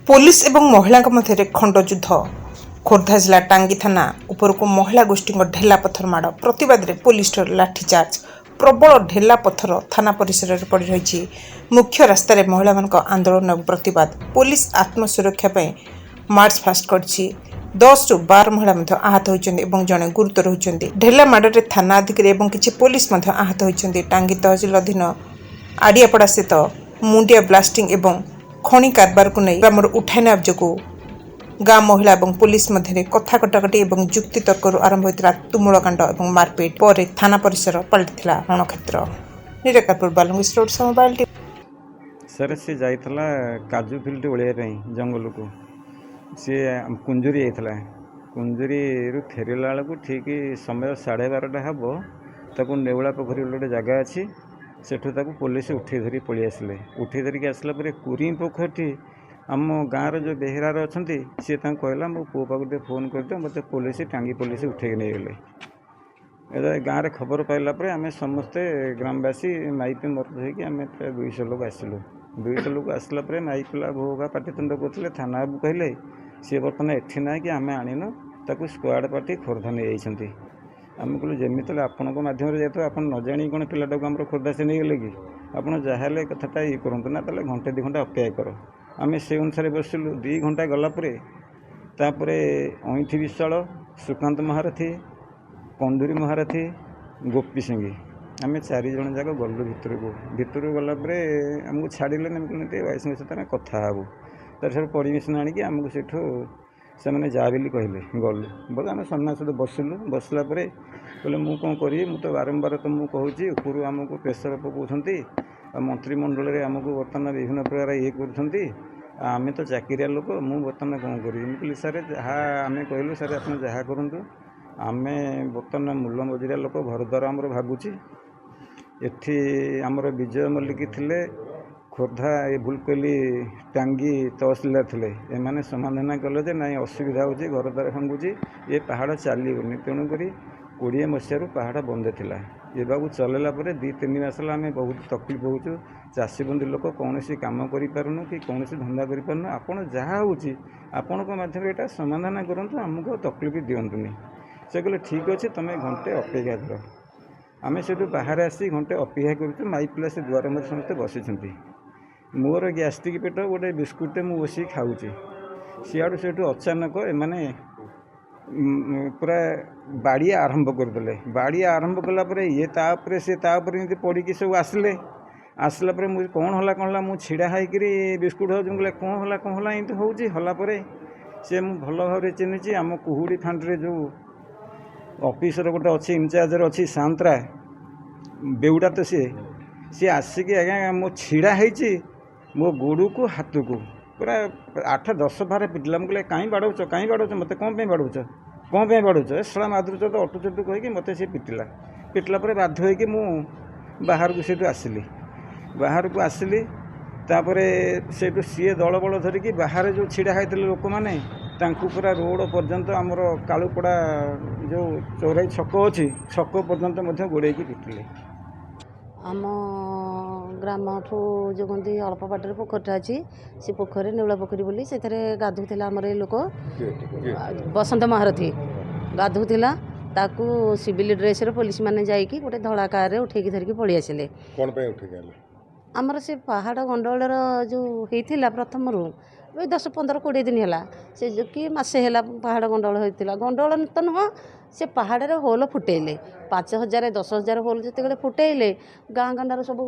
police एवं महिला मध्य खंडयुद्ध खोर्धा जिला टांगी थाना उपरक महिला गोष्ठी ढेला पत्थर माड़ प्रतिवाद में पुलिस लाठीचार्ज प्रबल ढेला पत्थर थाना परिसर में पड़ रही मुख्य रास्त महिला आंदोलन और प्रतिवाद पुलिस आत्मसुरक्षा मार्च फास्ट कर 10 ରୁ 12 महिला आहत होती जड़े गुरुतर होती ढेला माड़े थाना अधिकारी और किसी पुलिस आहत होती टांगी तहसिल अधीन आड़ियापड़ा स्थित मुंडिया ब्लास्टिंग एवं खनि कारबार को नहीं ग्राम उठाने अभियोग गाँ महिला और पुलिस मध्य कथा कटाकटी और जुक्ति तर्क आरंभ होता तुमुल कांड और मारपिट पर थाना परिसर पलटि रणक्षेत्र निराकारपुर बालुंगी रोड से मोबाइल सर सी जाइला काजू फिल्ड ओलिया जंगल को सी कुंजुरी जाइला कुंजुरी फेरला बेलू ठीक समय 12:30 हम ताकू नेउला पोखरी गोटे जगह अच्छी सेठू ताकू पुलिस उठे धरी पलि आसिले उठे धरिकी आसला कुरी पोखरी आम गाँव जो बेहेरार अच्छा सी कहला मो पु पाक फोन कर मत पुलिस टांगी पुलिस उठे नहीं गले गाँव में खबर पाइला आम समस्ते ग्रामवासी माइक मरद होगी आम प्राय 200 लोग आसलु 200 लोग आसला माइक पिला भोगा पाटितुंड करते थाना बाबू कहले सी बर्तमान एठी ना कि आम आणीनु ताकू स्क्वाड पार्टी खोर्धा नहीं जाइछंती आम कहलु जमी आपण मध्यम जेहतु आप न जाणी कौन पिलाटा को आम खोर्धा से नहीं गले कि आपड़ जहाँ कथाटा ये करूँ ना ताले घंटे 2 घंटा अपेक्षा कर आम से अनुसार बसिलु 2 घंटा गलापर अईठी विशाल सुकांत महारथी कंदूरी महारथी गोपी सिंह आम 4 जन जाक गलु भितर गलापर आमको छाड़े वाइस सहित कथा हेबू तर सब परमिशन आणिकी आमको सेठू से मैंने जा बोली कहले गलु बोले आम सम्मान सहित बसिलु बसला बोले मुझे कौन करी मु तो बारंबार तुमको कहूँ ऊपर आमको प्रेसर पकाउछंती मंत्रिमंडल में आमको बर्तमान विभिन्न प्रकार ये कर आम तो चाकिरिया लोक मु बर्तमान कौन करी कहली सारे जहाँ आम कहलु सारे आप जहाँ करूँ आम बर्तमान मूल मजुरिया लोक घर द्वार आमर भागुची एठी आमर विजय मल्लिक थिले खोर्धा ये भूलकोली टांगी तहसिलदार थिले एमाने समाधान कले जे नाई असुविधा होची घर द्वार भांगुची ये पहाड़ चलनी तेणुक 20 मसीह पहाड़ बंद थिला ये बाबू चलला 2-3 मास आम बहुत तकलीफ होचु चाषी बंदी लोक कौन काम करूँ कि कौन धंदा करूँ आपड़ जहाँ होची आपण मध्यम यहाँ समाधान करूँ आमको तकलीफ दिंतुनि से कहले ठीक अच्छे तुम घंटे अपेक्षा कर आम से बाहर आसी घंटे अपेक्षा करूँ माई पिला से द्वार मध्य समस्ते बसी मोर गैस्ट्रिक पेट गोटे बिस्कुटे मुझे बस खाऊँगी सियाड़ू से अचानक एमाने पूरा बाड़िया आरंभ करदे बाड़िया आरंभ कलापर ये तापर से पड़ी सब आसिले आसला मुझे कौन है मुझे छिड़ा होकर बिस्कुट हो कौन है ये हूँ हलापर सी मुझे भल भाव चिन्ही आम कुहुड़ी फांड्रे जो ऑफिसर गोटे अच्छी इनचार्जर अच्छी सांतरा बेउड़ा तो सी आसिक आज्ञा मो छिड़ा होती मो गोड़ को हाथ को पूरा 8-10 बार पिटिला मुझे कहीं बाड़ौच मत कौन बाड़ौच सला माधुर तो अटुचटु कहीकि मत सी पिटिला बाध्य होगी मु बाहर को से आसिली बाहर को आसिली तापर से सी दल बल धरिकी बाहर जो छिड़ा होते लोक मैंने पूरा रोड पर्यंत आमर कालुपड़ा जो चौराई छक अच्छी छक पर्यंत गोड़े पिटिले आम ग्राम ठू जो कहते अल्प बाटर पोखरटा अच्छी से पोखर नेउला पोखरी बोली से गाधुला आमर लोक बसंत महारथी गाधुला ताकू सिविल ड्रेस पुलिस मैंने जाइकी गोटे धड़ा कार उठेकी धरिकी पलि आसिले आमर से पहाड़ गंडोल जो होता प्रथम रू 10-15-20 दिन है से जो कि मसे है पहाड़ गंडोल होता गंडोल तो नुह से पहाड़ होल फुटेले 5,000 10,000 होल जिते फुटेले गाँ गांडार सब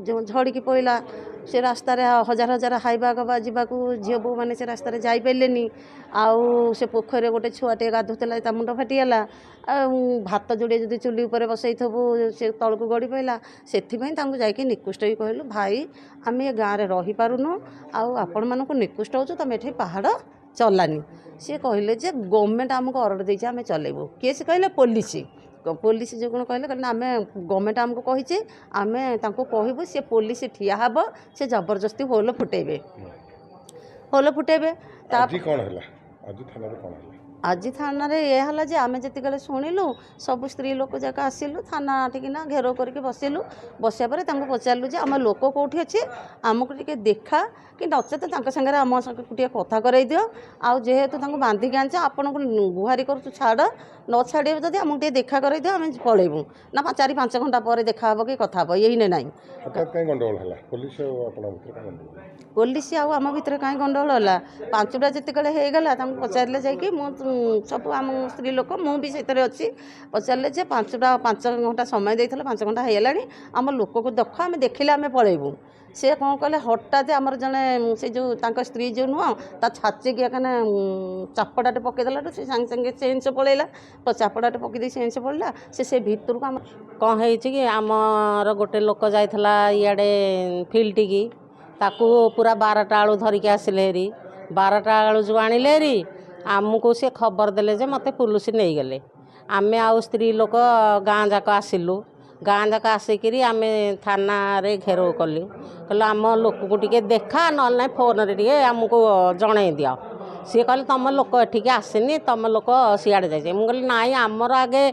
जो झड़की पड़ा से रास्तार हजार हजार हाइबा गवा जावाक झील बो मैंने से रास्तार जापारे आउ से पोखर गोटे छुआटे गाधुला मुंड फाटीगला भात जोड़े जदि चुली उपर बसई थबू से तल को गड़ी पड़ा से जाकि निकुष्ट ही कहलु भाई आम ये गाँव में रही पारुनु आपण मानक निकुष्ट हो तुम ये पहाड़ चलानी सी कहले जे गवर्नमेंट आमको ऑर्डर देछि आम चलेबू किए से कहले पुलिस जो कौन कहले आम गवर्नमेंट आमको कही आम कहबू सी पुलिस ठिया हेब से जबरदस्ती होल फुटेबे आज थाना रे ये हला जे आमे जति गले सुनिलु सब स्त्री लोक जाक आसिलु थाना टिकिना घेरो करके बसिलु बसिया पर तांको पचारलु जे आम लोक कोठी अछि आमको टिके देखा कि नचेत तांको संगे आम संगे टिके कथा करई दियो आ जेहेतु तांको बांधी के आनछ आपन को गुहारी करछु छाड़ न छाड़े जदि आमको टिके देखा करई दियो आमे पळेबु ना 4-5 घंटा पर देखा हबो कि कथा हबो यही ने नाही कहीं गंडगोल है पुलिस पुलिस आम भितर कहीं गंडगोल है 5टा जिते हो गला पचारे जाकि सब आम स्त्री लोक मुझे अच्छी पचारे जे 5 घंटा समय देते 5 घंटा होगा आम लोक को देख आम देखिले आम पलैबू सी कौन कले हठात आमर जड़े से जो स्त्री जो नुह ता छाची कि चापड़ाटे पकईदेला से सागे सागे चेंज पलैला चापड़ाटे पकईदे चेंज पड़ा से भितर को कौन हो आमर गोटे लोक जाइला इे फिल्ड की ताकू पूरा 12टा आलू धरिकी आसिले हेरी 12टा आलू जो आणिले हेरी आमको सी खबर देले जे मते पुलिस नहीं गले आमे आउ स्त्री लोक गाँ जाक आसिलु गाँ जाक आसिकी आम थाना रे घेराव कलु कहल आम लोक को टिके देखा ना फोन रे आमको जन दियो सी कहले तुम लोक एठिक आसनी तुम लोक सियाड़े जाए मुझे कहली नाई आमर आगे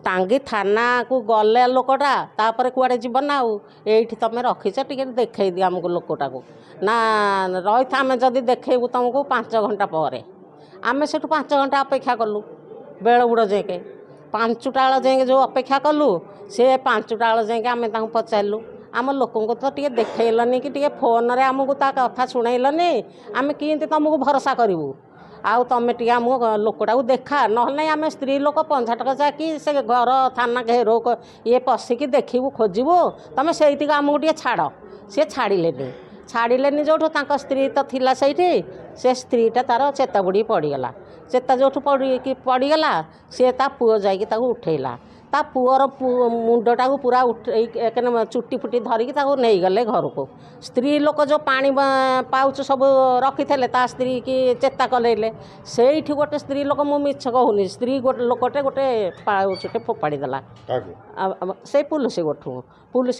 टांगी थाना को गले लोकटा तापर कुआड़े जीव ना आईठी तुम रखीच टे देखई दि आमको लोकटा को ना रही आम जदि देखू तुमको 5 घंटा पर आम से 5 घंटा अपेक्षा कलु बेल बुड़ जाके 5टा जाए जो अपेक्षा कलु से 5टा जाए आम पचारू आम लोक तो टे देखलनि कि टे फोन रे आमको ता कथा शुणैलनि आम कि तुमको भरोसा करूँ आउ तुम टे आम लोकटा को देखा ना आम स्त्री लोक 5 जाकि से घर थाना घेरो ये पशिकी देखू खोजबू तुम से आमको टे छाड़ सी छाड़िले जो स्त्री तो थिला सही से स्त्रीटा तार चेता बुड़ी पड़गला चेता जो पड़गला सी ता पुओ जा उठेला ता पुअर मुंडटा को पूरा चुटी फुटी धरिकी नहीं गले घर को स्त्री लोक जो पानी पाउच सब रखी थे ता स्त्री की चेता कलेले से गोटे स्त्री लोक मु मिछ कहूनी स्त्री गोटे लोकटे गोटे पाउचटे फोपाड़ी देला से पुलिस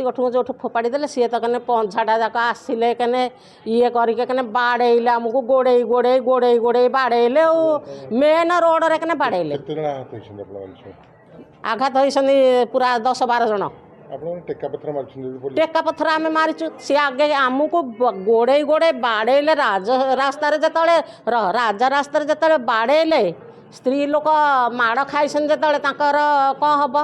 गोठू जो फोपाड़ी देले सी तो कने 5टा जाक आसिले कने ये करके बाड़ेले आमको गोड़े गोड़े गोड़े गोड़े बाड़ेले मेन रोड रे कने बाड़ेले आघात होती पूरा 10-12 जन टेका पथर आम मारिचु सी आगे आमको गोड़े गोड़े बाड़ेले रास्तार जो राजा रास्तार जो बाड़ेले स्त्री लोक माड़ खाई जो कौन हम